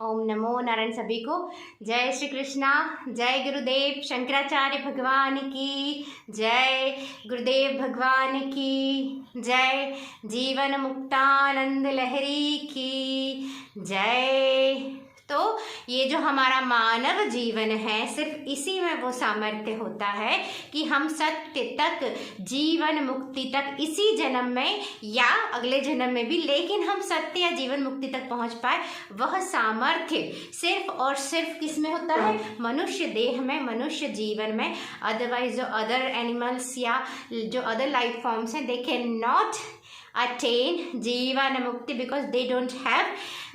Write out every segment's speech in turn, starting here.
ओम नमो नारायण सभी को। जय श्री कृष्णा। जय गुरुदेव शंकराचार्य भगवान की जय। गुरुदेव भगवान की जय। जीवन मुक्तानंद लहरी की जय। तो ये जो हमारा मानव जीवन है, सिर्फ इसी में वो सामर्थ्य होता है कि हम सत्य तक, जीवन मुक्ति तक इसी जन्म में या अगले जन्म में भी, लेकिन हम सत्य या जीवन मुक्ति तक पहुंच पाए, वह सामर्थ्य सिर्फ और सिर्फ किस में होता है? मनुष्य देह में, मनुष्य जीवन में। अदरवाइज जो अदर एनिमल्स या जो अदर लाइफ फॉर्म्स हैं, दे कैन नॉट attain जीवन मुक्ति because they don't have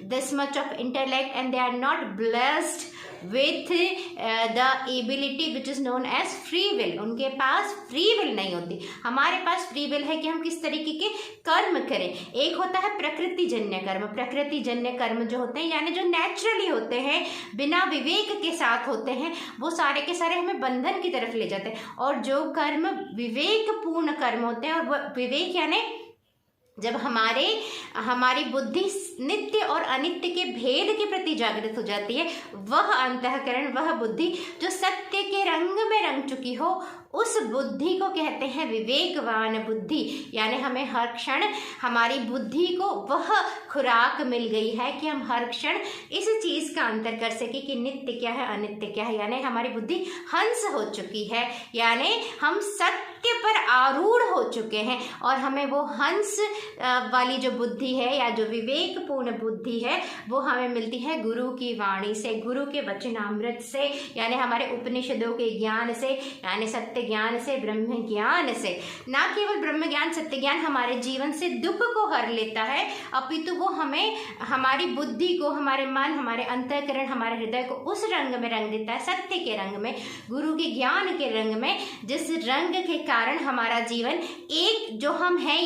this much of intellect and they are not blessed with the ability which is known as free will। उनके पास free will नहीं होती। हमारे पास free will है कि हम किस तरीके के कर्म करें। एक होता है प्रकृति जन्य कर्म। प्रकृति जन्य कर्म जो होते हैं, यानी जो नेचुरली होते हैं, बिना विवेक के साथ होते हैं, वो सारे के सारे हमें बंधन की तरफ ले जाते हैं। और जो कर्म विवेक पूर्ण कर्म होते हैं, और विवेक यानी जब हमारी बुद्धि नित्य और अनित्य के भेद के प्रति जागृत हो जाती है, वह अंतःकरण, वह बुद्धि जो सत्य के रंग में रंग चुकी हो, उस बुद्धि को कहते हैं विवेकवान बुद्धि। यानी हमें हर क्षण हमारी बुद्धि को वह खुराक मिल गई है कि हम हर क्षण इस चीज़ का अंतर कर सके कि नित्य क्या है, अनित्य क्या है। यानी हमारी बुद्धि हंस हो चुकी है, यानी हम सत्य पर आरूढ़ हो चुके हैं, और हमें वो हंस वाली जो बुद्धि है या जो विवेकपूर्ण बुद्धि है, वो हमें मिलती है गुरु की वाणी से, गुरु के वचनामृत से, यानी हमारे उपनिषदों के ज्ञान से, यानी सत्य ज्ञान से, ब्रह्म ज्ञान से। ना केवल ब्रह्म ज्ञान, सत्य ज्ञान हमारे जीवन से दुख को हर लेता है, अपितु वो हमें, हमारी बुद्धि को, हमारे मन, हमारे अंतःकरण, हमारे हृदय को उस रंग में रंग देता है, सत्य के रंग में, गुरु के ज्ञान के रंग में, जिस रंग के कारण हमारा जीवन एक जो हम हैं,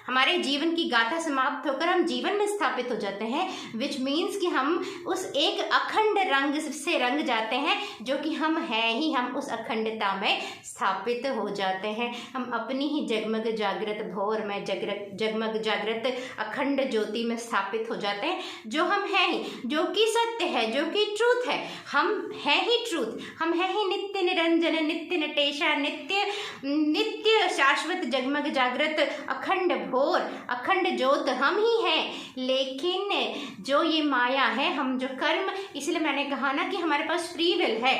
हमारे जीवन की गाथा समाप्त होकर हम जीवन में स्थापित हो जाते हैं, विच मीन्स कि हम उस एक अखंड रंग से रंग जाते हैं जो कि हम हैं ही, हम उस अखंडता में स्थापित हो जाते हैं। हम अपनी ही जगमग जागृत भोर में, जगमग जागृत अखंड ज्योति में स्थापित हो जाते हैं, जो हम हैं ही, जो कि सत्य है, जो कि ट्रूथ है। हम हैं ही ट्रूथ, हम हैं ही नित्य निरंजन, नित्य नटेशा, नित्य शाश्वत जगमग जागृत अखंड भोर, अखंड ज्योत हम ही हैं। लेकिन जो ये माया है, हम जो कर्म, इसलिए मैंने कहा ना कि हमारे पास फ्री विल है,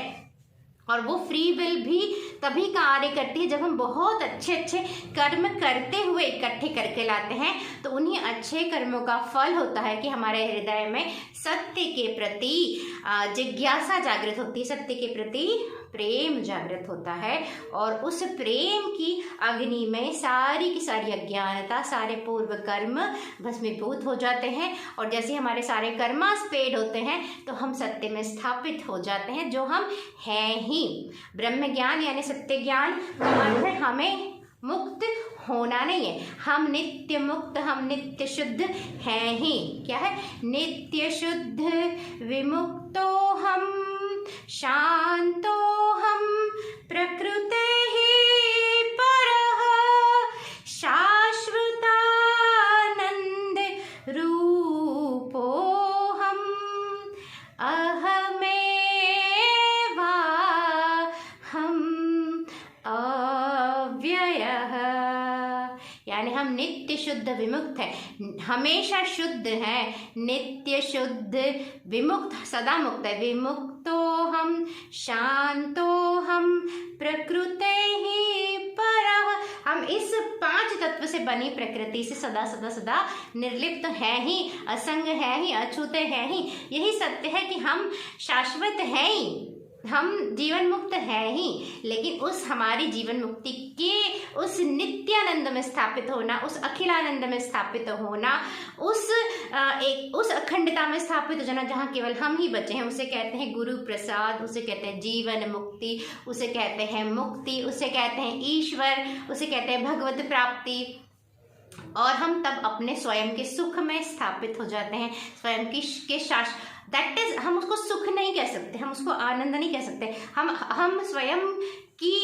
और वो फ्री विल भी तभी कार्य करती है जब हम बहुत अच्छे अच्छे कर्म करते हुए इकट्ठे करके लाते हैं। तो उन्हीं अच्छे कर्मों का फल होता है कि हमारे हृदय में सत्य के प्रति जिज्ञासा जागृत होती है, सत्य के प्रति प्रेम जागृत होता है, और उस प्रेम की अग्नि में सारी की सारी अज्ञानता, सारे पूर्व कर्म भस्मीभूत हो जाते हैं, और जैसे हमारे सारे कर्मास्पेड होते हैं, तो हम सत्य में स्थापित हो जाते हैं, जो हम हैं ही। ब्रह्म ज्ञान यानी सत्य ज्ञान का अर्थ है हमें मुक्त होना नहीं है, हम नित्य मुक्त, हम नित्य शुद्ध हैं ही। क्या है? नित्य शुद्ध विमुक्तो हम, शांतो हम, प्रकृते ही परः, शाश्वतानंद रूपो हम, अहमेवा हम अव्ययः। यानी हम नित्य शुद्ध विमुक्त है, हमेशा शुद्ध है, नित्य शुद्ध विमुक्त, सदा मुक्त है। विमुक्तो हम, शांतो हम, प्रकृते ही परः। हम इस 5 तत्व से बनी प्रकृति से सदा सदा सदा निर्लिप्त है ही, असंग है ही, अछूते है ही। यही सत्य है कि हम शाश्वत हैं ही, हम जीवन मुक्त है ही। लेकिन उस हमारी जीवन मुक्ति के उस नित्यानंद में स्थापित होना, उस अखिलानंद में स्थापित होना, उस अखंडता में स्थापित हो जाना जहाँ केवल हम ही बचे हैं, उसे कहते हैं गुरु प्रसाद, उसे कहते हैं जीवन मुक्ति, उसे कहते हैं मुक्ति, उसे कहते हैं ईश्वर, उसे कहते हैं भगवत प्राप्ति। और हम तब अपने स्वयं के सुख में स्थापित हो जाते हैं, स्वयं के दैट इज, हम उसको सुख नहीं कह सकते, हम उसको आनंद नहीं कह सकते, हम स्वयं की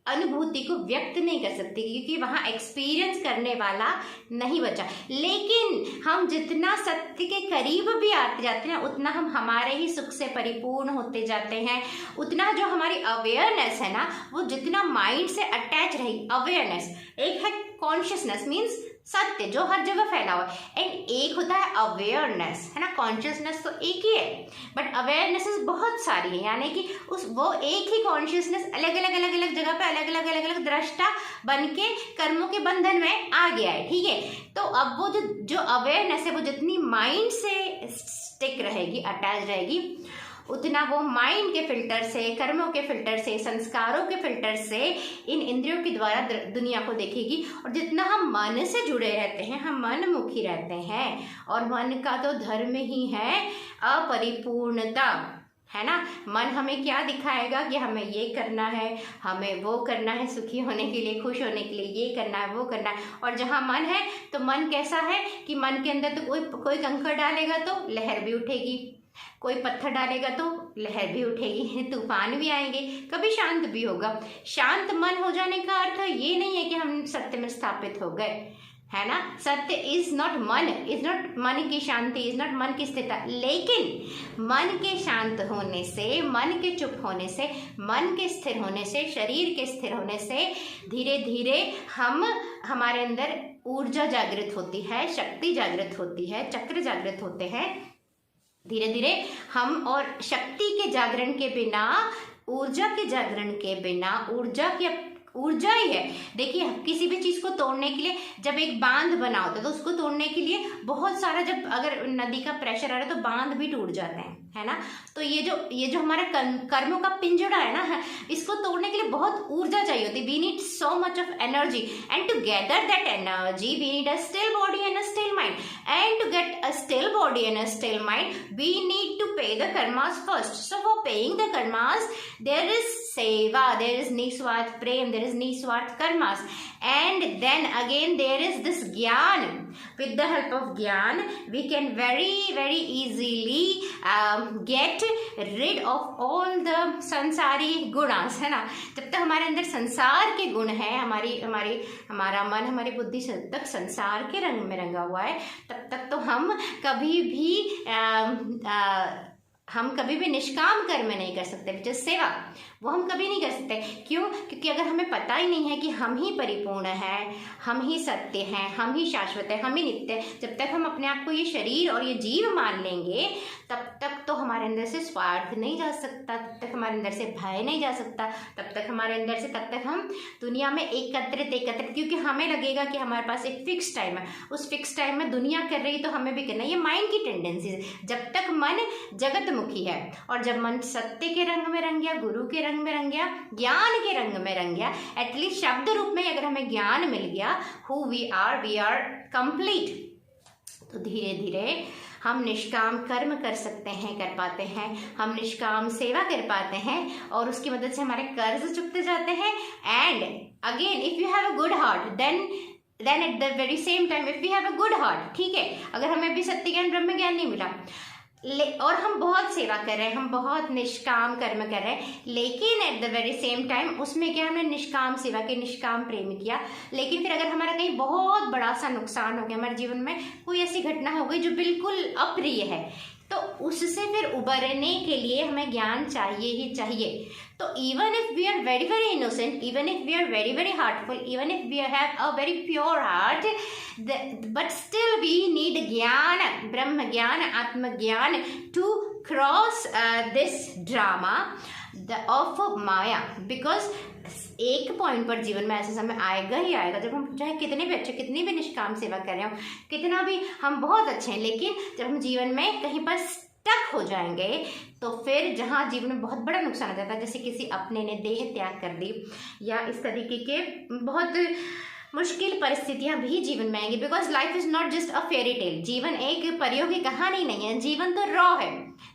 अनुभूति को व्यक्त नहीं कर सकती, क्योंकि वहाँ एक्सपीरियंस करने वाला नहीं बचा। लेकिन हम जितना सत्य के करीब भी आते जाते हैं, उतना हम हमारे ही सुख से परिपूर्ण होते जाते हैं। उतना जो हमारी अवेयरनेस है ना, वो जितना माइंड से अटैच रहेगी। अवेयरनेस एक है, कॉन्शियसनेस मीन्स सत्य जो हर जगह फैला हुआ है, एंड एक होता है अवेयरनेस, है ना। कॉन्शियसनेस तो एक ही है, बट अवेयरनेसेस बहुत सारी है, यानी कि वो एक ही कॉन्शियसनेस अलग अलग जगह पे अलग अलग दृष्टा बन के कर्मों के बंधन में आ गया है, ठीक है। तो अब वो जो अवेयरनेस है, वो जितनी माइंड से स्टिक रहेगी, अटैच रहेगी, उतना वो माइंड के फिल्टर से, कर्मों के फिल्टर से, संस्कारों के फिल्टर से इन इंद्रियों के द्वारा दुनिया को देखेगी। और जितना हम मन से जुड़े रहते हैं, हम मनमुखी रहते हैं, और मन का तो धर्म ही है अपरिपूर्णता, है ना। मन हमें क्या दिखाएगा कि हमें ये करना है, हमें वो करना है, सुखी होने के लिए, खुश होने के लिए ये करना है, वो करना है। और जहाँ मन है, तो मन कैसा है कि मन के अंदर तो कोई कंकड़ डालेगा तो लहर भी उठेगी, कोई पत्थर डालेगा तो लहर भी उठेगी, तूफान भी आएंगे, कभी शांत भी होगा। शांत मन हो जाने का अर्थ ये नहीं है कि हम सत्य में स्थापित हो गए, है ना। सत्य इज नॉट मन, इज नॉट मन की शांति, इज नॉट मन की स्थिरता। लेकिन मन के शांत होने से, मन के चुप होने से, मन के स्थिर होने से, शरीर के स्थिर होने से धीरे धीरे हमारे अंदर ऊर्जा जागृत होती है, शक्ति जागृत होती है, चक्र जागृत होते हैं धीरे धीरे हम। और शक्ति के जागरण के बिना, ऊर्जा के जागरण के बिना, ऊर्जा ही है। देखिए, किसी भी चीज को तोड़ने के लिए जब एक बांध बना होता है, तो उसको तोड़ने के लिए बहुत सारा, जब अगर नदी का प्रेशर आ रहा है तो बांध भी टूट जाते हैं, है ना। तो ये जो हमारा कर्मों का पिंजड़ा है ना, इसको तोड़ने के लिए बहुत ऊर्जा चाहिए होती है। We need so much of energy, and to gather that energy we need a still body and a still mind, and to get a still body and a still mind we need to pay the karmas first. So for paying the karmas there is seva, there is niswarth prem, there is niswarth karmas, and then again there is this gyan. With the help of gyan we can very easily get rid of all the sansari gunas, है ना। जब तक हमारे अंदर संसार के गुण है, हमारा मन, हमारी बुद्धि जब तक संसार के रंग में रंगा हुआ है, तब तक तो हम कभी भी निष्काम कर्म नहीं कर सकते। जो सेवा, वो हम कभी नहीं कर सकते। क्यों? क्योंकि अगर हमें पता ही नहीं है कि हम ही परिपूर्ण हैं, हम ही सत्य हैं, हम ही शाश्वत हैं, हम ही नित्य हैं, जब तक हम अपने आप को ये शरीर और ये जीव मान लेंगे, तब तक तो हमारे अंदर से स्वार्थ नहीं जा सकता, तब तक हमारे अंदर से भय नहीं जा सकता, तब तक हमारे अंदर से, तब तक हम दुनिया में एकत्रित, क्योंकि हमें लगेगा कि हमारे पास एक फिक्स टाइम है, उस फिक्स टाइम में दुनिया कर रही तो हमें भी करना। ये माइंड की टेंडेंसी है। जब तक मन जगतमुखी है, और जब मन सत्य के रंग में रंग गया, गुरु के रंग में रंग गया, ज्ञान के रंग में रंग गया, एटलीस्ट शब्द रूप में अगर हमें ज्ञान मिल गया, हु वी आर कंप्लीट, तो धीरे धीरे हम निष्काम कर्म कर सकते हैं, कर पाते हैं, हम निष्काम सेवा कर पाते हैं, और उसकी मदद से हमारे कर्ज चुकते जाते हैं। And again, if you have a good heart, then at the very same time, if you have a good heart, ठीक है, अगर हमें अभी सत्य ज्ञान, ब्रह्म ज्ञान नहीं मिला, और हम बहुत सेवा कर रहे हैं, हम बहुत निष्काम कर्म कर रहे हैं, लेकिन eight the very same time उसमें क्या, हमने निष्काम सेवा के, निष्काम प्रेम किया, लेकिन फिर अगर हमारा कहीं बहुत बड़ा सा नुकसान हो गया, हमारे जीवन में कोई ऐसी घटना हो गई जो बिल्कुल अप्रिय है, तो उससे फिर उबरने के लिए हमें ज्ञान चाहिए ही चाहिए। तो even if we are very innocent, even if we are very heartful, even if we have a very pure heart, but still we need ज्ञान, ब्रह्म ज्ञान, आत्म ज्ञान to cross this drama of Maya, because एक point पर जीवन में ऐसा समय आएगा ही आएगा जब हम चाहे कितने भी अच्छे, कितनी भी निष्काम सेवा कर रहे हो, कितना भी हम बहुत अच्छे हैं, लेकिन जब हम जीवन में कहीं पर स्टक हो जाएंगे, तो फिर जहाँ जीवन में बहुत बड़ा नुकसान हो जाता है, जैसे किसी अपने ने देह त्याग कर दी, या इस तरीके के बहुत मुश्किल परिस्थितियां भी जीवन में आएंगी। Because life is not just a fairy tale, जीवन एक परियों की कहानी नहीं है, जीवन तो रॉ है।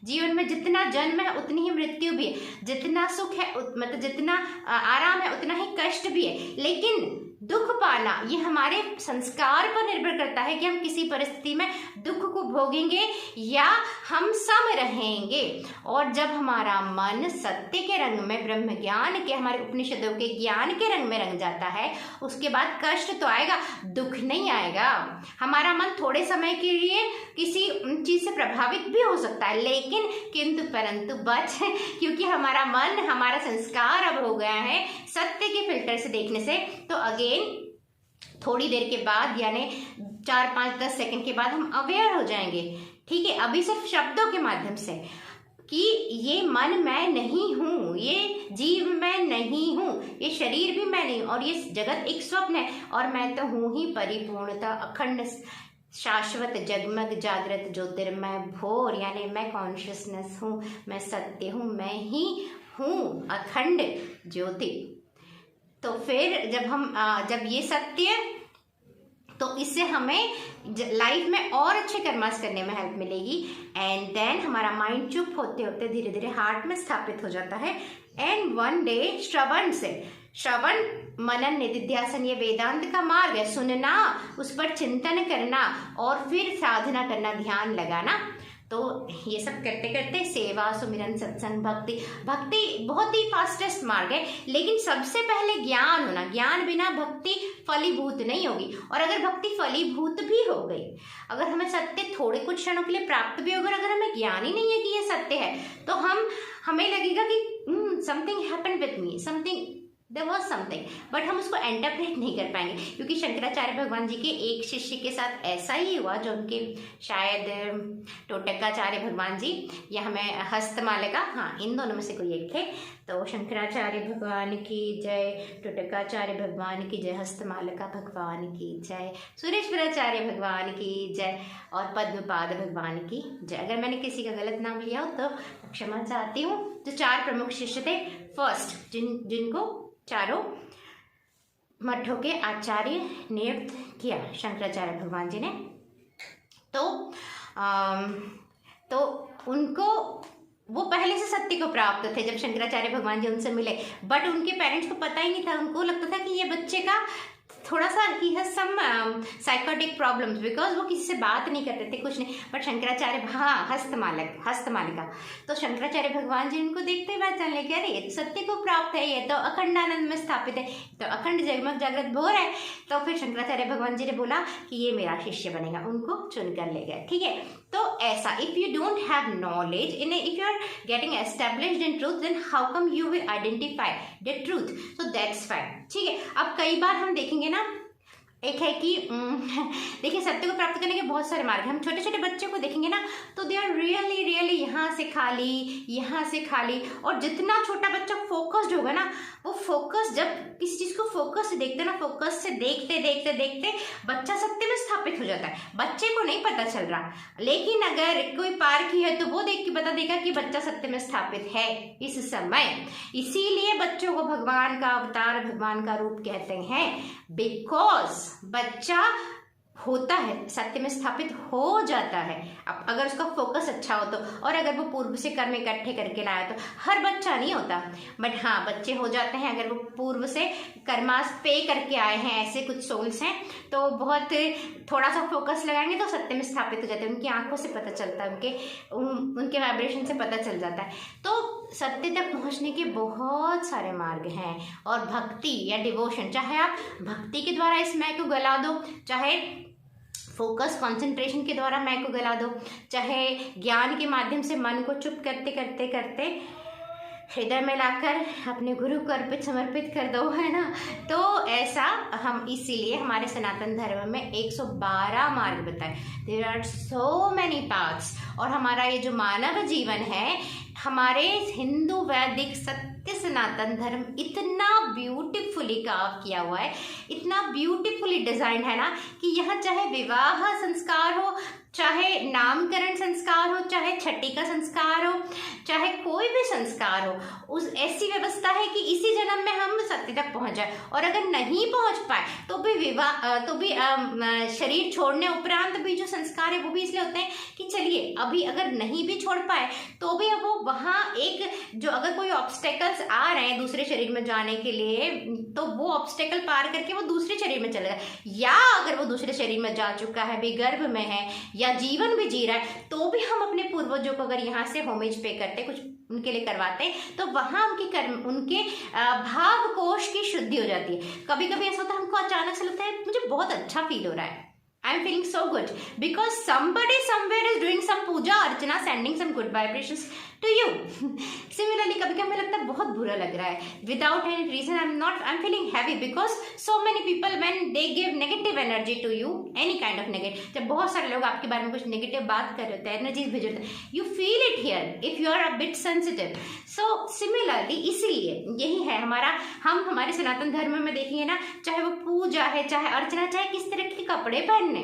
जीवन में जितना जन्म है उतनी ही मृत्यु भी है, जितना सुख है मतलब जितना आराम है उतना ही कष्ट भी है, लेकिन दुख पाना ये हमारे संस्कार पर निर्भर करता है कि हम किसी परिस्थिति में दुख को भोगेंगे या हम सम रहेंगे। और जब हमारा मन सत्य के रंग में, ब्रह्म ज्ञान के, हमारे उपनिषदों के ज्ञान के रंग में रंग जाता है, उसके बाद कष्ट तो आएगा, दुख नहीं आएगा। हमारा मन थोड़े समय के लिए किसी चीज से प्रभावित भी हो सकता है, लेकिन किंतु परंतु बच, क्योंकि हमारा मन, हमारा संस्कार अब हो गया है सत्य के फिल्टर से देखने से, तो अगेन थोड़ी देर के बाद, यानी 4, 5, 10 सेकंड के बाद हम अवेयर हो जाएंगे। ठीक है, अभी सिर्फ शब्दों के माध्यम से कि ये मन मैं नहीं हूँ, ये जीव मैं नहीं हूँ, ये शरीर भी मैं नहीं हूँ, और ये जगत एक स्वप्न है, और मैं तो हूँ ही परिपूर्णता, अखंड शाश्वत जगमग जागृत ज्योतिर्मय भोर, यानी मैं कॉन्शियसनेस हूँ, मैं सत्य हूँ, मैं ही हूँ अखंड ज्योति। तो फिर जब ये सत्य, तो इससे हमें लाइफ में और अच्छे कर्मास करने में हेल्प मिलेगी। एंड देन हमारा माइंड चुप होते होते धीरे धीरे हार्ट में स्थापित हो जाता है। एंड वन डे श्रवण मनन निधिध्यासन, ये वेदांत का मार्ग है, सुनना, उस पर चिंतन करना और फिर साधना करना, ध्यान लगाना। तो ये सब करते करते सेवा, सुमिरन, सत्संग, भक्ति बहुत ही फास्टेस्ट मार्ग है, लेकिन सबसे पहले ज्ञान होना। ज्ञान बिना भक्ति फलीभूत नहीं होगी, और अगर भक्ति फलीभूत भी हो गई, अगर हमें सत्य थोड़े कुछ क्षणों के लिए प्राप्त भी होगा, अगर हमें ज्ञान ही नहीं है कि ये सत्य है, तो हमें लगेगा कि something happened with me, there was something, but हम उसको इंटरप्रेट नहीं कर पाएंगे, क्योंकि शंकराचार्य भगवान जी के एक शिष्य के साथ ऐसा ही हुआ, जो उनके शायद टोटकाचार्य भगवान जी या हमें हस्तमालिका, हाँ, इन दोनों में से कोई एक थे। तो शंकराचार्य भगवान की जय, टोटकाचार्य भगवान की जय, हस्तमालिका भगवान की जय, सुरेश्वराचार्य भगवान की जय, और पद्मपाद भगवान की जय। अगर मैंने किसी का गलत नाम लिया हो तो क्षमा चाहती हूँ। जो 4 प्रमुख शिष्य थे, फर्स्ट जिनको चारों मठों के आचार्य नियुक्त किया शंकराचार्य भगवान जी ने, तो उनको, वो पहले से सत्य को प्राप्त थे जब शंकराचार्य भगवान जी उनसे मिले, बट उनके पेरेंट्स को पता ही नहीं था। उनको लगता था कि ये बच्चे का थोड़ा सा ही है सम साइकोटिक प्रॉब्लम्स, बिकॉज वो किसी से बात नहीं करते थे, कुछ नहीं। बट शंकराचार्य, हाँ, हस्तमालिका, तो शंकराचार्य भगवान जी उनको देखते ही पहचान ले, अरे ये तो सत्य को प्राप्त है, ये तो अखंड आनंद में स्थापित है, तो अखंड जगमग जागृत भोर है। तो फिर शंकराचार्य भगवान जी ने बोला कि ये मेरा शिष्य बनेगा, उनको चुनकर ले गए। ठीक है, तो ऐसा, if you don't have knowledge in, if you are getting established in truth, then how come you will identify the truth, so that's fine. ठीक है, अब कई बार हम देखेंगे ना, एक है कि देखिए, सत्य को प्राप्त करने के बहुत सारे मार्ग हैं। हम छोटे छोटे बच्चे को देखेंगे ना, तो दे आर रियली यहाँ से खाली, और जितना छोटा बच्चा फोकस्ड होगा ना, वो फोकस, जब किसी चीज को फोकस से देखते ना, फोकस से देखते बच्चा सत्य में स्थापित हो जाता है। बच्चे को नहीं पता चल रहा, लेकिन अगर कोई पारखी है तो वो देख के बता देगा कि बच्चा सत्य में स्थापित है इस समय। इसीलिए बच्चों को भगवान का अवतार, भगवान का रूप कहते हैं, बिकॉज बच्चा होता है, सत्य में स्थापित हो जाता है। अब अगर उसका फोकस अच्छा हो तो, और अगर वो पूर्व से कर्म इकट्ठे करके लाया तो। हर बच्चा नहीं होता, बट हाँ, बच्चे हो जाते हैं अगर वो पूर्व से कर्मास पे करके आए हैं। ऐसे कुछ सोल्स हैं, तो बहुत थोड़ा सा फोकस लगाएंगे तो सत्य में स्थापित हो जाते हैं। उनकी आंखों से पता चलता है, उनके वाइब्रेशन से पता चल जाता है। तो सत्य तक पहुंचने के बहुत सारे मार्ग हैं, और भक्ति या डिवोशन, चाहे आप भक्ति के द्वारा इस मैं को गला दो, चाहे फोकस कंसंट्रेशन के द्वारा मैं को गला दो, चाहे ज्ञान के माध्यम से मन को चुप करते हृदय में लाकर अपने गुरु को अर्पित समर्पित कर दो, है ना। तो ऐसा हम, इसीलिए हमारे सनातन धर्म में 112 मार्ग बताए। There are so many paths, और हमारा ये जो मानव जीवन है, हमारे हिंदू वैदिक सत्य सनातन धर्म इतना ब्यूटीफुली कार्व किया हुआ है, इतना ब्यूटीफुली डिजाइंड है ना, कि यहाँ चाहे विवाह संस्कार हो, चाहे नामकरण संस्कार हो, चाहे छठी का संस्कार हो, चाहे कोई भी संस्कार हो, उस ऐसी व्यवस्था है कि इसी जन्म में हम सत्य तक पहुंच जाए। और अगर नहीं पहुंच पाए तो भी शरीर छोड़ने उपरांत भी जो संस्कार है वो भी इसलिए होते हैं कि चलिए अभी अगर नहीं भी छोड़ पाए तो भी वो वहाँ एक जो अगर कोई ऑब्स्टेकल्स आ रहे हैं दूसरे शरीर में जाने के लिए तो वो ऑब्स्टेकल पार करके वो दूसरे शरीर में चलेगा, या अगर वो दूसरे शरीर में जा चुका है, विगर्भ में है या जीवन भी जी रहा है, तो भी हम अपने पूर्वजों को अगर यहाँ से होमेज पे करते, कुछ उनके लिए करवाते, तो वहाँ उनके भाव कोश की शुद्धि हो जाती है। कभी कभी ऐसा होता है हमको अचानक से लगता है मुझे बहुत अच्छा फील हो रहा है, I'm feeling so good because somebody somewhere is doing some puja archana, sending some good vibrations to you. Similarly, कभी कभी हमें लगता है बहुत बुरा लग रहा है, without any reason I'm feeling heavy because so many people when they give negative energy to you, any kind of negative, जब बहुत सारे लोग आपके बारे में कुछ नेगेटिव बात कर रहे होते हैं, एनर्जीज भेज रहे होते हैं, you feel it here if you are a bit sensitive. So similarly, इसीलिए यही है हमारे सनातन धर्म में देखिए ना, चाहे वो पूजा है, चाहे अर्चना, चाहे किस तरह के कपड़े पहनने,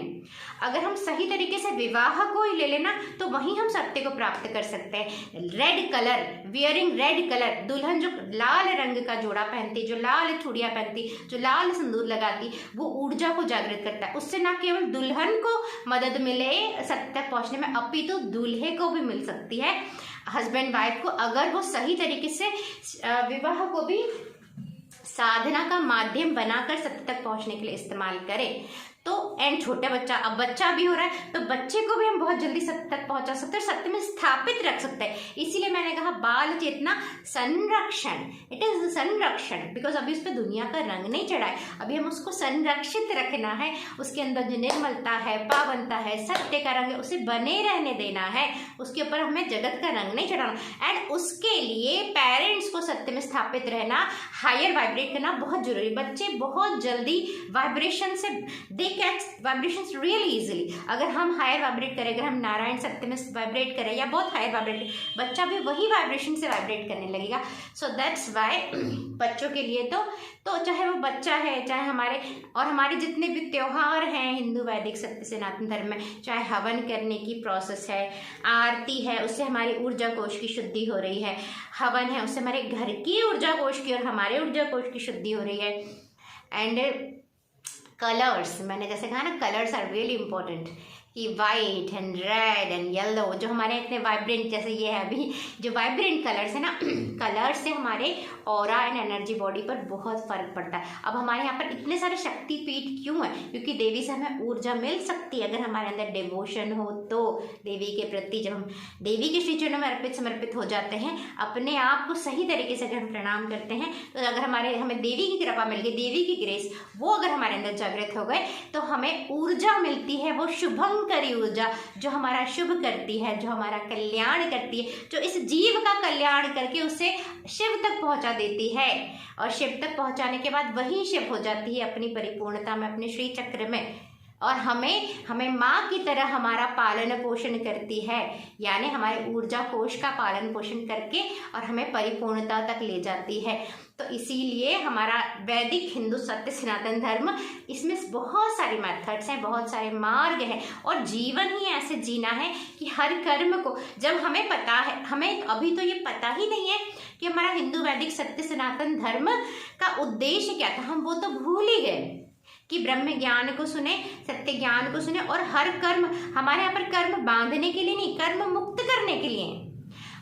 अगर हम सही तरीके से विवाह को ही ले लेना तो वहीं हम सत्य को प्राप्त कर सकते हैं। Red colour, wearing red colour, दुल्हन जो लाल रंग का जोड़ा पहनती, जो लाल चूड़ियां पहनती, जो लाल सिंदूर लगाती, वो ऊर्जा को जागृत करता है। उससे ना केवल दुल्हन को मदद मिले सत्य तक पहुंचने में, अपितु दूल्हे को भी मिल सकती है, हस्बैंड वाइफ को, अगर वो सही तरीके से विवाह को भी साधना का माध्यम बनाकर सत्य तक पहुंचने के लिए इस्तेमाल करें। तो एंड छोटे बच्चा, अब बच्चा भी हो रहा है तो बच्चे को भी हम बहुत जल्दी सत्य तक पहुंचा सकते हैं, सत्य में स्थापित रख सकते हैं। इसीलिए मैंने कहा बाल चेतना संरक्षण, इट इज संरक्षण, बिकॉज अभी उस पर दुनिया का रंग नहीं चढ़ा है, अभी हम उसको संरक्षित रखना है, उसके अंदर जो निर्मलता है, पावनता है, सत्य का रंग है, उसे बने रहने देना है, उसके ऊपर हमें जगत का रंग नहीं चढ़ाना। एंड उसके लिए पेरेंट्स को सत्य में स्थापित रहना, हायर वाइब्रेट करना बहुत जरूरी। बच्चे बहुत जल्दी वाइब्रेशन से कैच वाइब्रेशंस रियली इजीली। अगर हम हायर वाइब्रेट करें, अगर हम नारायण सत्य में वाइब्रेट करें या बहुत हायर वाइब्रेट, बच्चा भी वही वाइब्रेशन से वाइब्रेट करने लगेगा। सो दैट्स व्हाई बच्चों के लिए तो चाहे वो बच्चा है, चाहे हमारे जितने भी त्योहार हैं हिंदू वैदिक सत्य सनातन धर्म में, चाहे हवन करने की प्रोसेस है, आरती है, उससे हमारी ऊर्जा कोश की शुद्धि हो रही है, हवन है उससे हमारे घर की ऊर्जा कोश की और हमारे ऊर्जा कोश की शुद्धि हो रही है। एंड कलर्स, मैंने जैसे कहा ना, कलर्स आर रियली इम्पोर्टेंट, कि white and red and yellow जो हमारे इतने वाइब्रेंट, जैसे ये है अभी जो वाइब्रेंट कलर्स है ना, कलर्स से हमारे ऑरा एंड एनर्जी बॉडी पर बहुत फर्क पड़ता है। अब हमारे यहाँ पर इतने सारे शक्तिपीठ क्यों है? क्योंकि देवी से हमें ऊर्जा मिल सकती है अगर हमारे अंदर डिवोशन हो तो। देवी के प्रति जब हम देवी के श्री चरणों में समर्पित हो जाते हैं, अपने आप को सही तरीके से अगर हम प्रणाम करते हैं, तो अगर हमें देवी की कृपा मिल गई, देवी की ग्रेस, वो अगर हमारे अंदर जागृत हो गए, तो हमें ऊर्जा मिलती है, वो शुभंकरी ऊर्जा जो हमारा शुभ करती है, जो हमारा कल्याण करती है, जो इस जीव का कल्याण करके उसे शिव तक पहुंचा देती है। और शिव तक पहुंचाने के बाद वही शिव हो जाती है अपनी परिपूर्णता में, अपने श्री चक्र में, और हमें माँ की तरह हमारा पालन पोषण करती है, यानी हमारे ऊर्जा कोश का पालन पोषण करके और हमें परिपूर्णता तक ले जाती है। तो इसीलिए हमारा वैदिक हिंदू सत्य सनातन धर्म, इसमें बहुत सारी मेथड्स हैं, बहुत सारे मार्ग हैं, और जीवन ही ऐसे जीना है कि हर कर्म को, जब हमें पता है, हमें अभी तो ये पता ही नहीं है कि हमारा हिंदू वैदिक सत्य सनातन धर्म का उद्देश्य क्या था, हम वो तो भूल ही गए कि ब्रह्म ज्ञान को सुने, सत्य ज्ञान को सुने, और हर कर्म, हमारे यहाँ पर कर्म बांधने के लिए नहीं, कर्म मुक्त करने के लिए।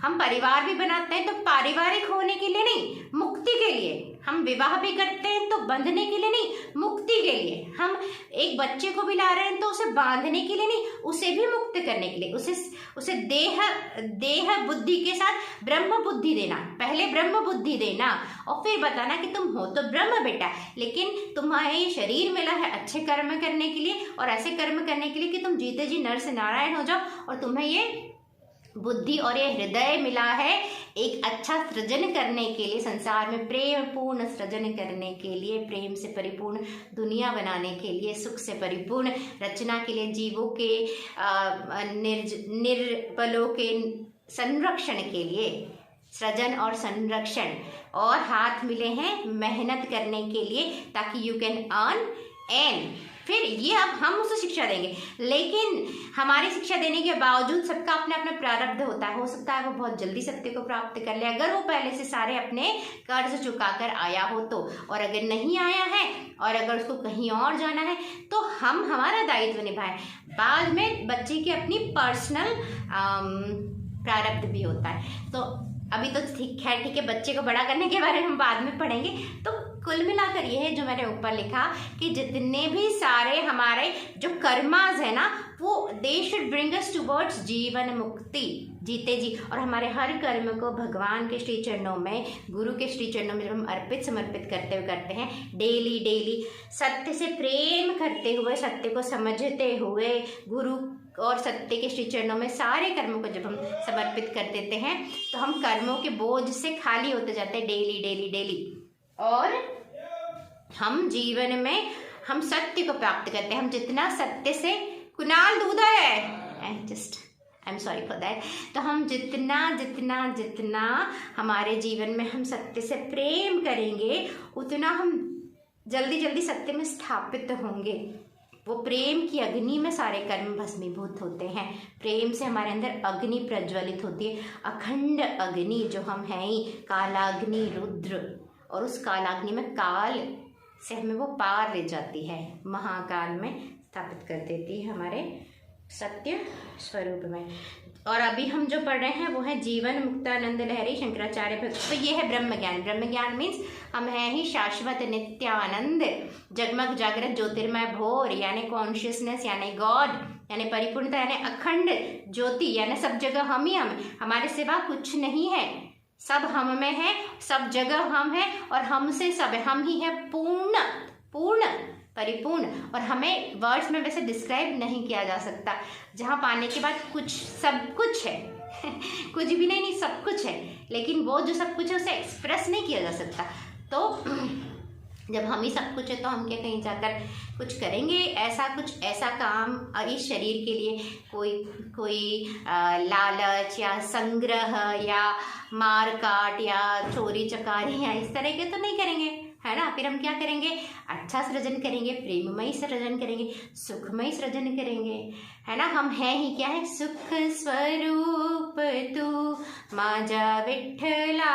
हम परिवार भी बनाते हैं तो पारिवारिक होने के लिए नहीं, मुक्ति के लिए। हम विवाह भी करते हैं तो बंधने के लिए नहीं, मुक्ति के लिए। हम एक बच्चे को भी ला रहे हैं तो उसे बांधने के लिए नहीं, उसे भी मुक्त करने के लिए, उसे देह बुद्धि के साथ ब्रह्म बुद्धि देना। पहले ब्रह्म बुद्धि देना और फिर बताना कि तुम हो तो ब्रह्म बेटा, लेकिन तुम्हें ये शरीर मिला है अच्छे कर्म करने के लिए, और ऐसे कर्म करने के लिए कि तुम जीते जी नर से नारायण हो जाओ, और तुम्हें ये बुद्धि और ये हृदय मिला है एक अच्छा सृजन करने के लिए, संसार में प्रेम पूर्ण सृजन करने के लिए, प्रेम से परिपूर्ण दुनिया बनाने के लिए, सुख से परिपूर्ण रचना के लिए, जीवों के निर्बलों के संरक्षण के लिए, सृजन और संरक्षण, और हाथ मिले हैं मेहनत करने के लिए, ताकि यू कैन अर्न एंड फिर ये अब हम उसे शिक्षा देंगे, लेकिन हमारी शिक्षा देने के बावजूद सबका अपना अपना प्रारब्ध होता है। हो सकता है वो बहुत जल्दी सत्य को प्राप्त कर ले अगर वो पहले से सारे अपने कर्ज चुकाकर आया हो तो, और अगर नहीं आया है और अगर उसको कहीं और जाना है तो हम हमारा दायित्व निभाएं। बाद में बच्चे की अपनी पर्सनल प्रारब्ध भी होता है। तो अभी तो ठीक है, बच्चे को बड़ा करने के बारे में हम बाद में पढ़ेंगे। तो कुल मिलाकर ये है जो मैंने ऊपर लिखा कि जितने भी सारे हमारे जो कर्मास है ना, वो they should bring us towards जीवन मुक्ति, जीते जी। और हमारे हर कर्म को भगवान के श्री चरणों में, गुरु के श्री चरणों में जब हम अर्पित समर्पित करते हैं डेली डेली, सत्य से प्रेम करते हुए, सत्य को समझते हुए, गुरु और सत्य के श्री चरणों में सारे कर्मों को जब हम समर्पित कर देते हैं तो हम कर्मों के बोझ से खाली होते जाते हैं डेली डेली डेली, और हम जीवन में हम सत्य को प्राप्त करते हैं। हम जितना सत्य से, कुणाल दूध है, I am sorry for that. तो हम जितना जितना जितना हमारे जीवन में हम सत्य से प्रेम करेंगे उतना हम जल्दी जल्दी सत्य में स्थापित होंगे। वो प्रेम की अग्नि में सारे कर्म भस्मीभूत होते हैं। प्रेम से हमारे अंदर अग्नि प्रज्वलित होती है, अखंड अग्नि जो हम हैं ही, कालाग्नि रुद्र, और उस कालाग्नि में काल से हमें वो पार ले जाती है, महाकाल में स्थापित कर देती है हमारे सत्य स्वरूप में। और अभी हम जो पढ़ रहे हैं वो है जीवन मुक्तानंद लहरी शंकराचार्य भक्त। तो ये है ब्रह्म ज्ञान। ब्रह्म ज्ञान मीन्स हम हैं ही शाश्वत नित्यानंद जगमग जागृत ज्योतिर्मय भोर, यानी कॉन्शियसनेस, यानी गॉड, यानी परिपूर्णता, यानी अखंड ज्योति, यानी सब जगह हम ही हम, हमारे सिवा कुछ नहीं है, सब हम में है, सब जगह हम है, और हमसे सब हम ही है, पूर्ण पूर्ण परिपूर्ण। और हमें वर्ड्स में वैसे डिस्क्राइब नहीं किया जा सकता, जहाँ पाने के बाद कुछ सब कुछ है कुछ भी नहीं सब कुछ है, लेकिन वो जो सब कुछ है उसे एक्सप्रेस नहीं किया जा सकता। तो जब हम ही सब कुछ है तो हम क्या कहीं जाकर कुछ करेंगे ऐसा, कुछ ऐसा काम इस शरीर के लिए कोई लालच या संग्रह या मार काट या चोरी चकारी या इस तरह के तो नहीं करेंगे, है ना। फिर हम क्या करेंगे, अच्छा सृजन करेंगे, प्रेममयी सृजन करेंगे, सुखमयी सृजन करेंगे, है ना। हम हैं ही क्या है, सुख स्वरूप तू माझा विठ्ठला,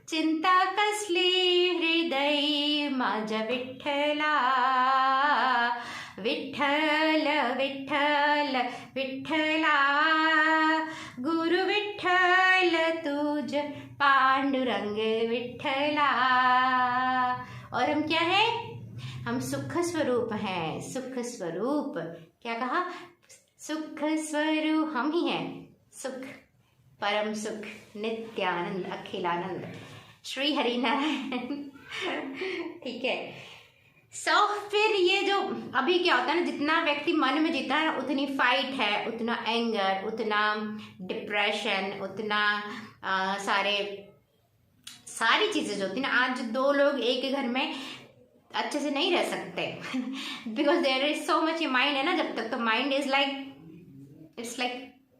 चिंता कसली हृदय माझा विठ्ठला, विठ्ठल विठ्ठल विठ्ठला, गुरु विठ्ठल तुझ पांडुरंग विठ्ठला। और हम क्या है, हम सुख स्वरूप हैं, सुख स्वरूप। क्या कहा, सुख स्वरूप हम ही हैं, सुख, परम सुख, नित्यानंद, अखिलानंद, श्री हरिनारायण ठीक है। फिर ये जो अभी क्या होता है ना, जितना व्यक्ति मन में जीता है उतनी फाइट है, उतना एंगर, उतना डिप्रेशन, उतना सारी चीज़ें जो होती है ना। आज दो लोग एक घर में अच्छे से नहीं रह सकते because there is so much mind है ना। जब तक तो mind is like, it's like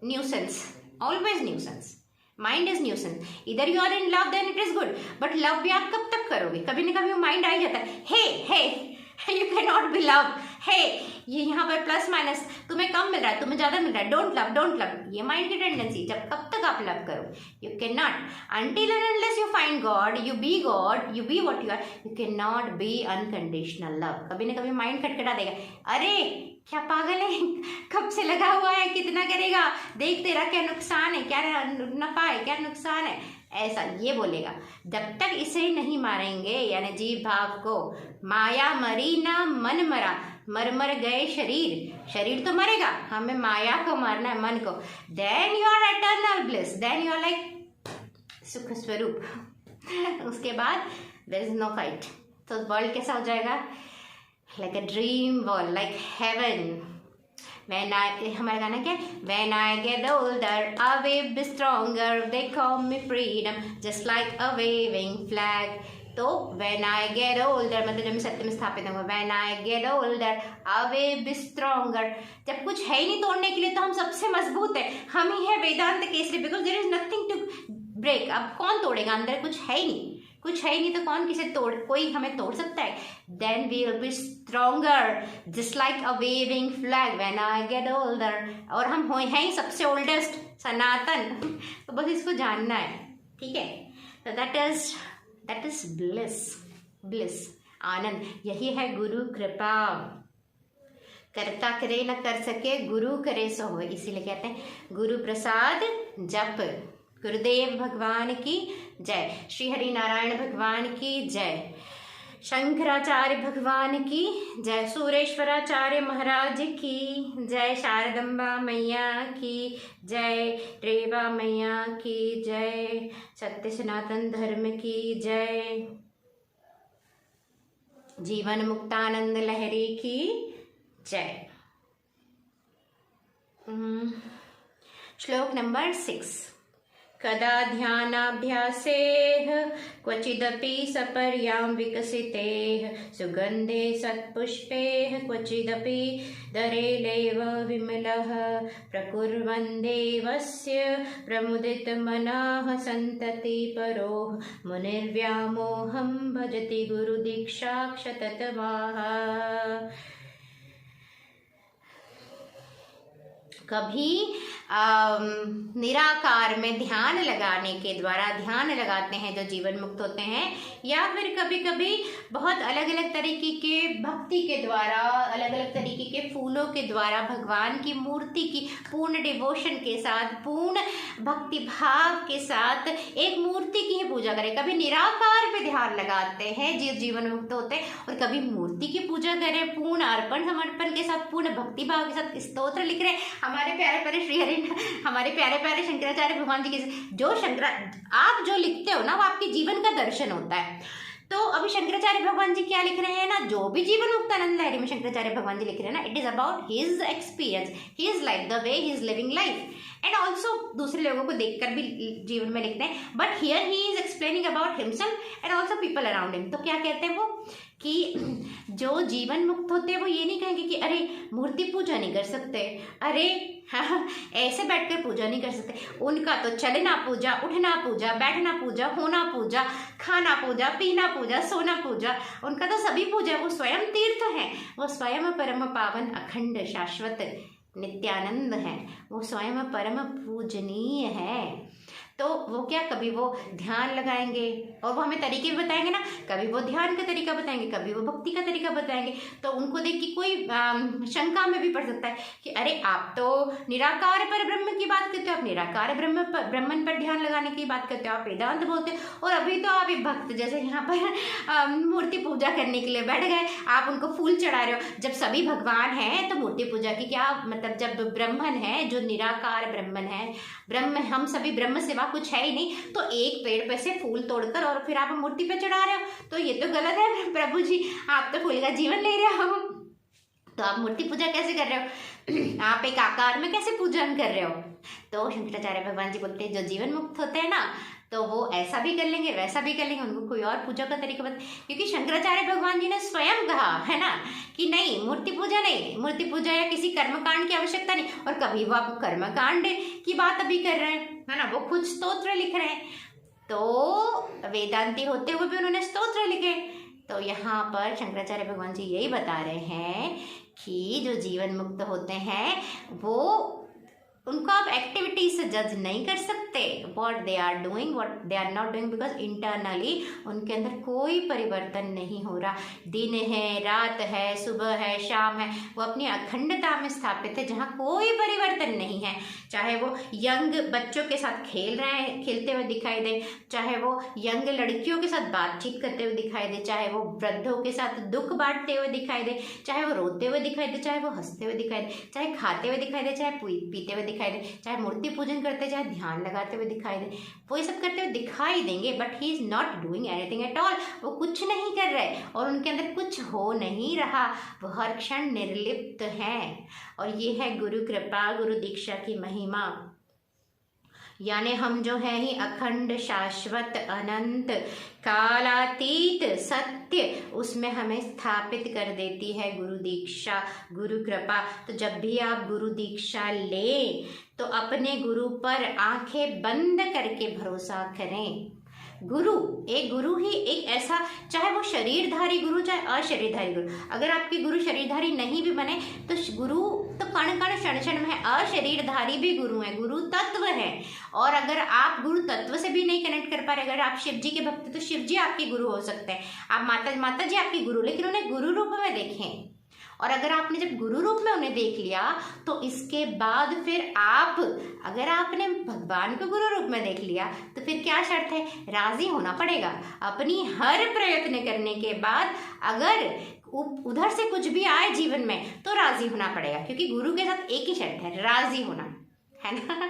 nuisance, always nuisance, mind is nuisance. इधर you are in love then it is good, but love भी आप कब तक करोगे, कभी ना कभी माइंड आ ही जाता है, hey you can not be love, hey ये यहाँ पर प्लस माइनस, तुम्हें कम मिल रहा है, तुम्हें ज्यादा मिल रहा है, डोंट लव, ये माइंड की टेंडेंसी। जब कब तक आप लव करो, you can not, until and unless you find God, you be God, you be what you are, you can not be unconditional love. कभी ना कभी माइंड खटखटा देगा, अरे क्या पागल है, कब से लगा हुआ है, कितना करेगा, देख तेरा क्या नुकसान है, क्या नफा है, क्या नुकसान है, ऐसा ये बोलेगा। जब तक इसे नहीं मारेंगे, यानी जीव भाव को, माया मरी ना मन मरा, मर गए शरीर तो मरेगा, हमें माया को मारना है, मन को, then you are eternal bliss, then you are like सुख स्वरूप। उसके बाद देयर इज नो फाइट। तो वर्ल्ड कैसा हो जाएगा, like a dream world, like heaven. हमारा गाना क्या है, when I get older I will be stronger, they call me freedom just like a waving flag. तो when I get older मतलब जब मैं सत्य में स्थापित होंगे, when I get older I will be stronger। जब कुछ है ही नहीं तोड़ने के लिए तो हम सबसे मजबूत है, हम ही है Vedanta Kesari, because there is nothing to break. अब कौन तोड़ेगा, अंदर कुछ है ही नहीं, कुछ है ही नहीं तो कौन किसे कोई हमें तोड़ सकता है। Then we will be stronger just like a waving flag when I get older. और हम हैं ही सबसे ओल्डेस्ट, सनातन। तो बस इसको जानना है, ठीक है। तो दैट इज ब्लिस, आनंद। यही है गुरु कृपा। करता करे न कर सके, गुरु करे सो होए। इसीलिए कहते हैं गुरु प्रसाद जप। गुरुदेव भगवान की जय। श्री हरि नारायण भगवान की जय। शंकराचार्य भगवान की जय। सूरेश्वराचार्य महाराज की जय। शारदम्बा मैया की जय। रेवा मैया की जय। सत्य सनातन धर्म की जय। जीवन मुक्तानंद लहरी की जय। श्लोक नंबर 6। कदा ध्यानाभ्यासेह क्वचिदपि सपर्यां विकसितेह सुगंधे सत्पुष्पेह क्वचिदपि दरेलेव विमलः प्रकुर्वन् देवस्य प्रमुदितमनाः सन्तति परोः मुनिर्व्यामोहं भजति गुरुदीक्षाक्षततमाः। कभी निराकार में ध्यान लगाने के द्वारा ध्यान लगाते हैं जो जीवन मुक्त होते हैं, या फिर कभी कभी बहुत अलग अलग तरीके के भक्ति के द्वारा, अलग अलग तरीके के फूलों के द्वारा भगवान की मूर्ति की पूर्ण डिवोशन के साथ, पूर्ण भक्ति भाव के साथ एक मूर्ति की ही पूजा करें। कभी निराकार पे ध्यान लगाते हैं जो जीवन मुक्त होते हैं, और कभी मूर्ति की पूजा करें पूर्ण अर्पण समर्पण के साथ, पूर्ण भक्ति भाव के साथ स्तोत्र लिख रहे हैं हमारे प्यारे प्यारे श्री हरि, हमारे प्यारे प्यारे शंकराचार्य भगवान जी के। जो आप जो लिखते हो ना वो आपके जीवन का दर्शन होता है। तो अभी शंकराचार्य भगवान जी क्या लिख रहे हैं ना, जो भी जीवन मुक्तानंद लहरी में शंकराचार्य भगवान जी लिख रहे हैं ना, it is about his experience, his life, the way he is living life, and also दूसरे लोगों को देखकर भी जीवन में लिखते हैं। But here he is explaining about himself and also people around him. तो क्या कहते हैं वो कि जो जीवन मुक्त होते हैं वो ये नहीं कहेंगे कि अरे मूर्ति पूजा नहीं कर सकते, अरे हाँ ऐसे बैठकर पूजा नहीं कर सकते। उनका तो चलना पूजा, उठना पूजा, बैठना पूजा, होना पूजा, खाना पूजा, पीना पूजा, सोना पूजा, उनका तो सभी पूजा। वो स्वयं तीर्थ है, वो स्वयं परम पावन अखंड शाश्वत नित्यानंद है, वो स्वयं परम पूजनीय है। तो वो क्या, कभी वो ध्यान लगाएंगे और वो हमें तरीके भी बताएंगे ना, कभी वो ध्यान का तरीका बताएंगे, कभी वो भक्ति का तरीका बताएंगे। तो उनको देख के कोई शंका में भी पड़ सकता है कि अरे आप तो निराकार पर ब्रह्म की बात करते हो, आप निराकार ब्रह्मन पर ध्यान लगाने की बात करते हो, आप वेदांत बोलते हो, और अभी तो आप एक भक्त जैसे यहाँ पर मूर्ति पूजा करने के लिए बैठ गए, आप उनको फूल चढ़ा रहे हो। जब सभी भगवान हैं तो मूर्ति पूजा की क्या मतलब, जब ब्रह्मन है जो निराकार ब्रह्मन है, ब्रह्म, हम सभी ब्रह्म सेवा कुछ है ही नहीं, तो एक पेड़ पे से फूल तोड़कर और फिर आप मूर्ति पे चढ़ा रहे हो, तो ये तो गलत है प्रभु जी, आप तो फूल का जीवन ले रहे हो, तो आप मूर्ति पूजा कैसे कर रहे हो, आप एक आकार में कैसे पूजन कर रहे हो। तो शंकराचार्य भगवान जी बोलते हैं जो जीवन मुक्त होते हैं ना, तो वो ऐसा भी कर लेंगे वैसा भी कर लेंगे, उनको कोई और पूजा का तरीका बता, क्योंकि शंकराचार्य भगवान जी ने स्वयं कहा है ना कि नहीं मूर्ति पूजा नहीं, मूर्ति पूजा या किसी कर्मकांड की आवश्यकता नहीं। और कभी वो आप कर्मकांड की बात अभी कर रहे हैं है ना, वो खुद स्तोत्र लिख रहे हैं, तो वेदांती होते हुए भी उन्होंने स्तोत्र लिखे। तो यहाँ पर शंकराचार्य भगवान जी यही बता रहे हैं कि जो जीवन मुक्त होते हैं वो, उनको आप एक्टिविटी से जज नहीं कर सकते, what they are doing, what they are not doing, because internally उनके अंदर कोई परिवर्तन नहीं हो रहा। दिन है, रात है, सुबह है, शाम है, वो अपनी अखंडता में स्थापित है जहाँ कोई परिवर्तन नहीं है। चाहे वो यंग बच्चों के साथ खेलते हुए दिखाई दे, चाहे वो यंग लड़कियों के साथ बातचीत करते हुए दिखाई दे, चाहे वो वृद्धों के साथ दुख बांटते हुए दिखाई दे, चाहे वो रोते हुए दिखाई दे, चाहे वो हंसते हुए दिखाई दे, चाहे खाते हुए दिखाई दे, चाहे पीते हुए दिखाई दे, चाहे मूर्ति पूजन करते, चाहे ध्यान लगाते हुए दिखाई दे, वो ये सब करते हुए दिखाई देंगे, but he is not doing anything at all. वो कुछ नहीं कर रहे और उनके अंदर कुछ हो नहीं रहा, वो हर क्षण निर्लिप्त हैं। और ये है गुरु कृपा, गुरु दीक्षा की महिमा। यानी हम जो है ही अखंड शाश्वत अनंत कालातीत सत्य, उसमें हमें स्थापित कर देती है गुरु दीक्षा, गुरु कृपा। तो जब भी आप गुरु दीक्षा लें तो अपने गुरु पर आंखें बंद करके भरोसा करें, गुरु, एक गुरु ही एक ऐसा, चाहे वो शरीरधारी गुरु चाहे अशरीरधारी गुरु, अगर आपके गुरु शरीरधारी नहीं भी बने तो गुरु तो कण कण क्षण क्षण में है, अशरीरधारी भी गुरु है, गुरु तत्व है। और अगर आप गुरु तत्व से भी नहीं कनेक्ट कर पा रहे, अगर आप शिव जी के भक्त तो शिव जी आपके गुरु हो सकते हैं, आप माता जी आपकी गुरु, लेकिन उन्हें गुरु रूप में देखें। और अगर आपने जब गुरु रूप में उन्हें देख लिया तो इसके बाद फिर आप, अगर आपने भगवान को गुरु रूप में देख लिया तो फिर क्या शर्त है, राजी होना पड़ेगा। अपनी हर प्रयत्न करने के बाद अगर उधर से कुछ भी आए जीवन में तो राजी होना पड़ेगा, क्योंकि गुरु के साथ एक ही शर्त है, राजी होना, है ना।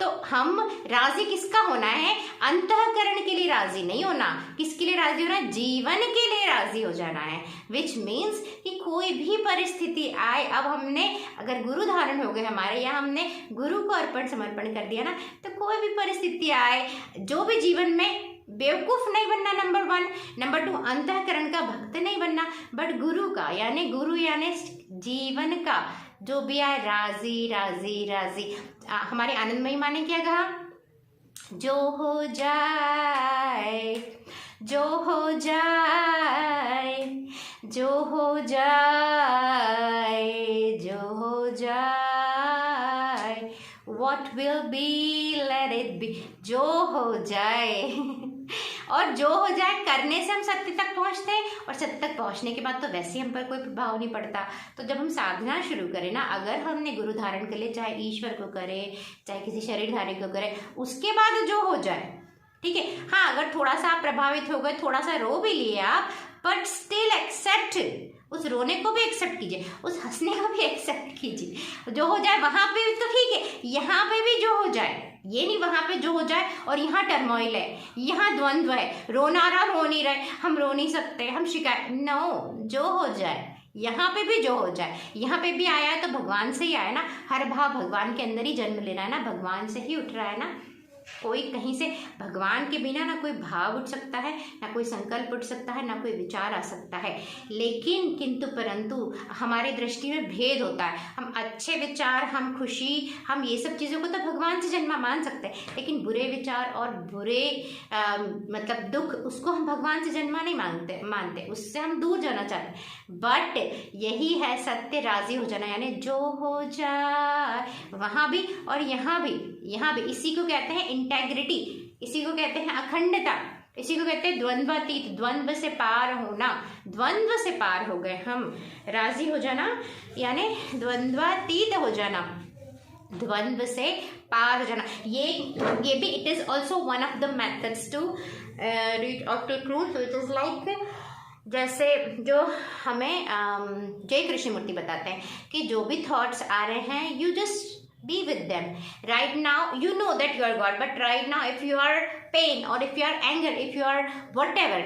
तो हम राजी किसका होना है, अंतःकरण के लिए राजी नहीं होना, किसके लिए राजी होना है, जीवन के लिए राजी हो जाना है। विच मीन्स कि कोई भी परिस्थिति आए, अब हमने अगर गुरु धारण हो गए हमारे, या हमने गुरु को अर्पण समर्पण कर दिया ना, तो कोई भी परिस्थिति आए, जो भी जीवन में, बेवकूफ नहीं बनना नंबर 1, नंबर 2 अंतःकरण का भक्त नहीं बनना, बट गुरु का, यानी गुरु यानी जीवन का जो भी आए राजी राजी राजी। हमारे आनंदमयी माँ ने क्या कहा, जो हो जाए, जो हो जाए, जो हो जाए, जो हो जाए, what will be let it be, जो हो जाए। और जो हो जाए करने से हम सत्य तक पहुंचते हैं, और सत्य तक पहुंचने के बाद तो वैसे हम पर कोई प्रभाव नहीं पड़ता। तो जब हम साधना शुरू करें ना, अगर हमने गुरु धारण कर ले, चाहे ईश्वर को करे चाहे किसी शरीरधारी को करे, उसके बाद जो हो जाए, ठीक है। हाँ, अगर थोड़ा सा आप प्रभावित हो गए, थोड़ा सा रो भी लिए आप, बट स्टिल एक्सेप्ट, उस रोने को भी एक्सेप्ट कीजिए, उस हंसने को भी एक्सेप्ट कीजिए। जो हो जाए वहां पे भी तो ठीक है, यहाँ पे भी जो हो जाए, ये नहीं वहां पे जो हो जाए और यहाँ टर्मोइल है, यहाँ द्वंद्व है, रोना रहा रो नहीं रहे, हम रो नहीं सकते, हम शिकायत, नो, जो हो जाए, यहाँ पे भी जो हो जाए। यहाँ पे भी आया है तो भगवान से ही आया ना, हर भाव भगवान के अंदर ही जन्म लेना है ना, भगवान से ही उठ रहा है ना। कोई कहीं से, भगवान के बिना ना कोई भाव उठ सकता है, ना कोई संकल्प उठ सकता है, ना कोई विचार आ सकता है। लेकिन किंतु परंतु हमारे दृष्टि में भेद होता है, हम अच्छे विचार, हम खुशी, हम ये सब चीज़ों को तो भगवान से जन्मा मान सकते हैं, लेकिन बुरे विचार और बुरे मतलब दुख, उसको हम भगवान से जन्मा नहीं मानते, उससे हम दूर जाना चाहते हैं। बट यही है सत्य, राजी हो जाना, यानी जो हो जाए, वहाँ भी और यहाँ भी, यहाँ भी। इसी को कहते हैं इंटेग्रिटी, इसी को कहते हैं अखंडता, इसी को कहते हैं द्वंद्वातीत, द्वंद्व से पार होना, द्वंद्व से पार हो गए हम, राजी हो जाना यानी द्वंद्वातीत हो जाना, द्वंद्व से पार हो जाना। ये भी it is also one of the methods to reach out to truth. It is like, जैसे जो हमें जय कृष्णमूर्ति बताते हैं कि जो भी थॉट्स आ रहे हैं, you just be with them right now. You know that you are God, but right now if you are pain or if you are anger, if you are whatever,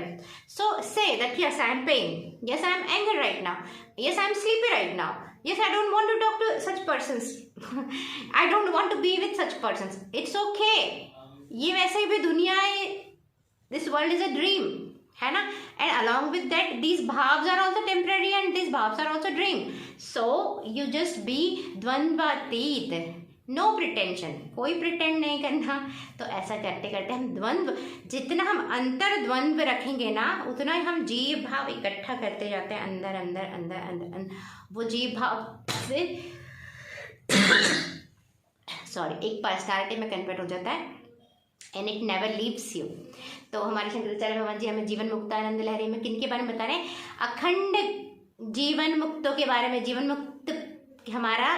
so say that yes, I am pain, yes, I am anger right now, yes, I am sleepy right now, yes, I don't want to talk to such persons, I don't want to be with such persons, it's okay। ये वैसे ही भी दुनिया है, this world is a dream, है ना। and along with that these bhavs are also temporary and these bhavs are also dream, so you just be द्वंद्वातीत, no pretension, कोई pretend नहीं करना। तो ऐसा करते करते हम द्वंद्व, जितना हम अंतर द्वंद्व रखेंगे ना, उतना ही हम जीव भाव इकट्ठा करते जाते हैं, अंदर अंदर अंदर अंदर अंदर, वो जीव भाव से सॉरी एक पर्सनालिटी में कन्वर्ट हो जाता है, and it never leaves you. तो हमारे शंकराचार्य भगवान जी हमें जीवन मुक्तानंद लहरी में किन के बारे में बता रहे हैं, अखंड जीवन मुक्तों के बारे में। जीवन मुक्त हमारा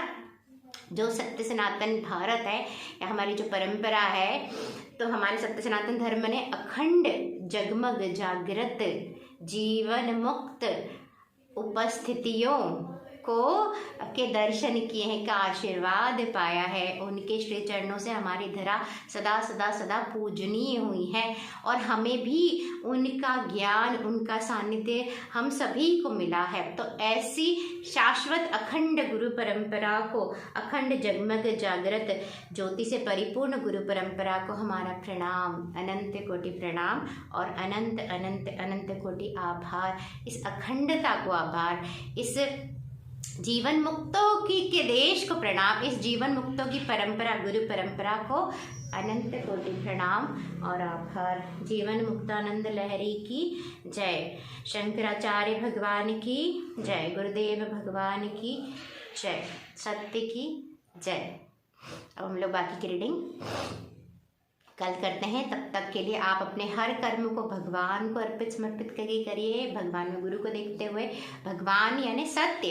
जो सत्य सनातन भारत है, या हमारी जो परंपरा है, तो हमारे सत्य सनातन धर्म ने अखंड जगमग जागृत जीवन मुक्त उपस्थितियों को के दर्शन किए हैं, का आशीर्वाद पाया है। उनके श्री चरणों से हमारी धरा सदा सदा सदा पूजनीय हुई है, और हमें भी उनका ज्ञान, उनका सानिध्य हम सभी को मिला है। तो ऐसी शाश्वत अखंड गुरु परंपरा को, अखंड जगमग जागृत ज्योति से परिपूर्ण गुरु परंपरा को हमारा प्रणाम, अनंत कोटि प्रणाम और अनंत अनंत अनंत कोटि आभार। इस अखंडता को आभार, इस जीवन मुक्तों की के देश को प्रणाम। इस जीवन मुक्तों की परंपरा, गुरु परंपरा को अनंत कोटि प्रणाम और आभार। जीवन मुक्तानंद लहरी की जय, शंकराचार्य भगवान की जय, गुरुदेव भगवान की जय, सत्य की जय। अब हम लोग बाकी की रीडिंग कल करते हैं। तब तक के लिए आप अपने हर कर्म को भगवान को अर्पित समर्पित करके करिए, भगवान में गुरु को देखते हुए। भगवान यानी सत्य।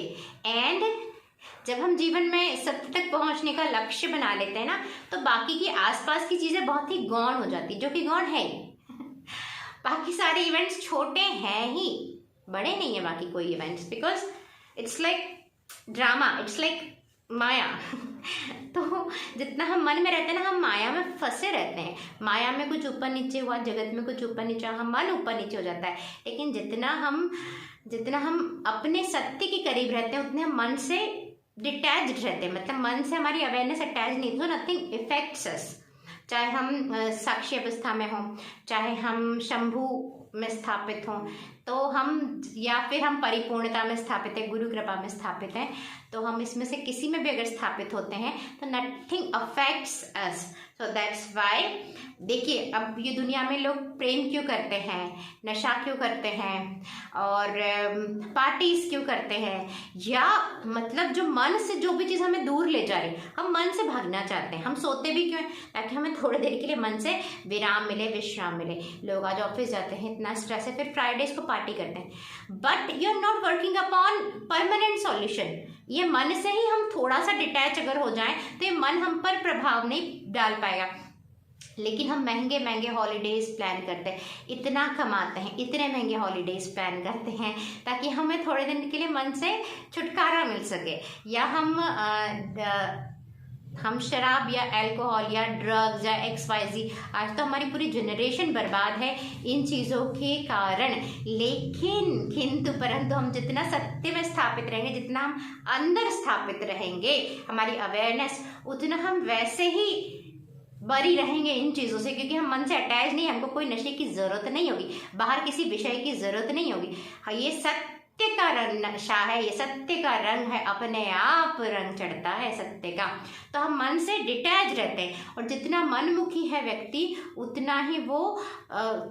एंड जब हम जीवन में सत्य तक पहुंचने का लक्ष्य बना लेते हैं ना, तो बाकी की आसपास की चीज़ें बहुत ही गौण हो जाती, जो कि गौण है ही। बाकी सारे इवेंट्स छोटे हैं ही, बड़े नहीं है बाकी कोई events, because it's like drama, it's like maya. तो जितना हम मन में रहते हैं ना, हम माया में फंसे रहते हैं। माया में कुछ ऊपर नीचे हुआ, जगत में कुछ ऊपर नीचे, हम मन ऊपर नीचे हो जाता है। लेकिन जितना हम अपने सत्य के करीब रहते हैं, उतने हम मन से डिटैच्ड रहते हैं। मतलब मन से हमारी अवेयरनेस अटैच नहीं, तो नथिंग इफेक्ट्स अस। चाहे हम साक्षी अवस्था में हों, चाहे हम शंभु में स्थापित हों, तो हम, या फिर हम परिपूर्णता में स्थापित है, गुरु कृपा में स्थापित हैं, तो हम इसमें से किसी में भी अगर स्थापित होते हैं तो nothing affects us. So that's why देखिए, अब ये दुनिया में लोग प्रेम क्यों करते हैं, नशा क्यों करते हैं, और पार्टीज क्यों करते हैं, या मतलब जो मन से जो भी चीज़ हमें दूर ले जा रही, हम मन से भागना चाहते हैं। हम सोते भी क्यों हैं, ताकि हमें थोड़ी देर के लिए मन से विराम मिले, विश्राम मिले। लोग आज ऑफिस जाते हैं, इतना स्ट्रेस है, फिर फ्राइडेज को पार्टी करते हैं, but you are not working upon permanent solution. ये मन से ही हम थोड़ा सा डिटैच अगर हो जाएं, तो ये मन हम पर प्रभाव नहीं डाल पाएगा। लेकिन हम महंगे महंगे हॉलीडेज प्लान करते हैं, इतना कमाते हैं, इतने महंगे हॉलीडेज प्लान करते हैं ताकि हमें थोड़े दिन के लिए मन से छुटकारा मिल सके। या हम शराब या अल्कोहल या ड्रग्स या XYZ, आज तो हमारी पूरी जनरेशन बर्बाद है इन चीज़ों के कारण। लेकिन किंतु परंतु हम जितना सत्य में स्थापित रहेंगे, जितना हम अंदर स्थापित रहेंगे, हमारी अवेयरनेस, उतना हम वैसे ही बरी रहेंगे इन चीज़ों से, क्योंकि हम मन से अटैच नहीं, हमको कोई नशे की ज़रूरत नहीं होगी, बाहर किसी विषय की ज़रूरत नहीं होगी। हाँ, ये सत्य का रंग नशा है, ये सत्य का रंग है, अपने आप रंग चढ़ता है सत्य का। तो हम मन से डिटैच रहते हैं, और जितना मनमुखी है व्यक्ति, उतना ही वो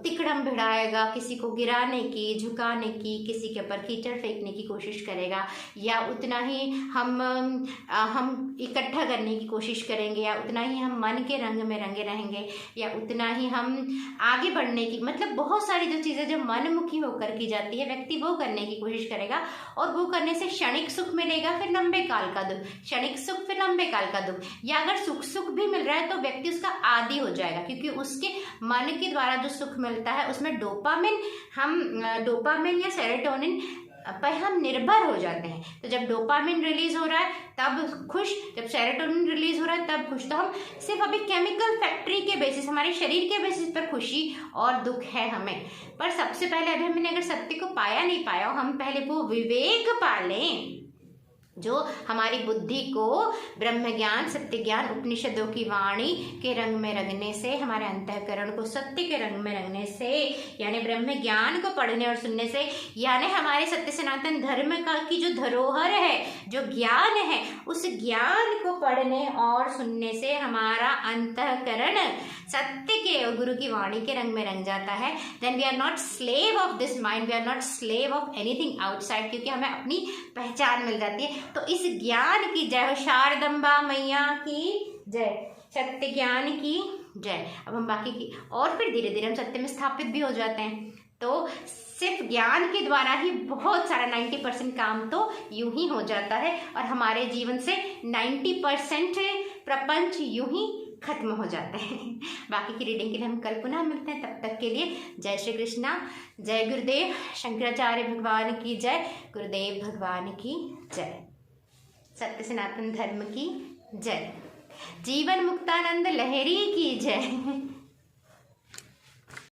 तिकड़म भिड़ाएगा, किसी को गिराने की, झुकाने की, किसी के ऊपर कीचड़ फेंकने की कोशिश करेगा, या उतना ही हम इकट्ठा करने की कोशिश करेंगे, या उतना ही हम मन के रंग में रंगे रहेंगे, या उतना ही हम आगे बढ़ने की, मतलब बहुत सारी जो चीज़ें जो मनमुखी होकर की जाती है, व्यक्ति वो करने की कोशिश करेगा, और वो करने से क्षणिक सुख मिलेगा, फिर लंबे काल का दुख, क्षणिक सुख फिर लंबे काल का दुख। या अगर सुख भी मिल रहा है तो व्यक्ति उसका आदी हो जाएगा, क्योंकि उसके मन के द्वारा जो सुख मिलता है उसमें डोपामिन या सेरोटोनिन पर हम निर्भर हो जाते हैं। तो जब डोपामिन रिलीज हो रहा है तब खुश, जब सेरोटोनिन रिलीज हो रहा है तब खुश। तो हम सिर्फ अभी केमिकल फैक्ट्री के बेसिस, हमारे शरीर के बेसिस पर खुशी और दुख है हमें। पर सबसे पहले अभी हमने अगर सत्य को पाया नहीं पाया, हम पहले वो विवेक पालें जो हमारी बुद्धि को ब्रह्म ज्ञान, सत्य ज्ञान, उपनिषदों की वाणी के रंग में रंगने से, हमारे अंतःकरण को सत्य के रंग में रंगने से, यानी ब्रह्म ज्ञान को पढ़ने और सुनने से, यानी हमारे सत्य सनातन धर्म का की जो धरोहर है, जो ज्ञान है, उस ज्ञान को पढ़ने और सुनने से हमारा अंतःकरण सत्य के और गुरु की वाणी के रंग में रंग जाता है। Then we are not slave of this mind, we are not slave of anything outside, क्योंकि हमें अपनी पहचान मिल जाती है। तो इस ज्ञान की जय हो, शारदम्बा मैया की जय, सत्य ज्ञान की जय। अब हम बाकी की, और फिर धीरे धीरे हम सत्य में स्थापित भी हो जाते हैं। तो सिर्फ ज्ञान के द्वारा ही बहुत सारा 90% काम तो यूं ही हो जाता है, और हमारे जीवन से 90% प्रपंच यूं ही खत्म हो जाते हैं। बाकी की रीडिंग के लिए हम कल पुनः मिलते हैं। तब तक के लिए जय श्री कृष्णा, जय गुरुदेव, शंकराचार्य भगवान की जय, गुरुदेव भगवान की जय, सत्य सनातन धर्म की जय, जीवन मुक्तानंद लहरी की जय।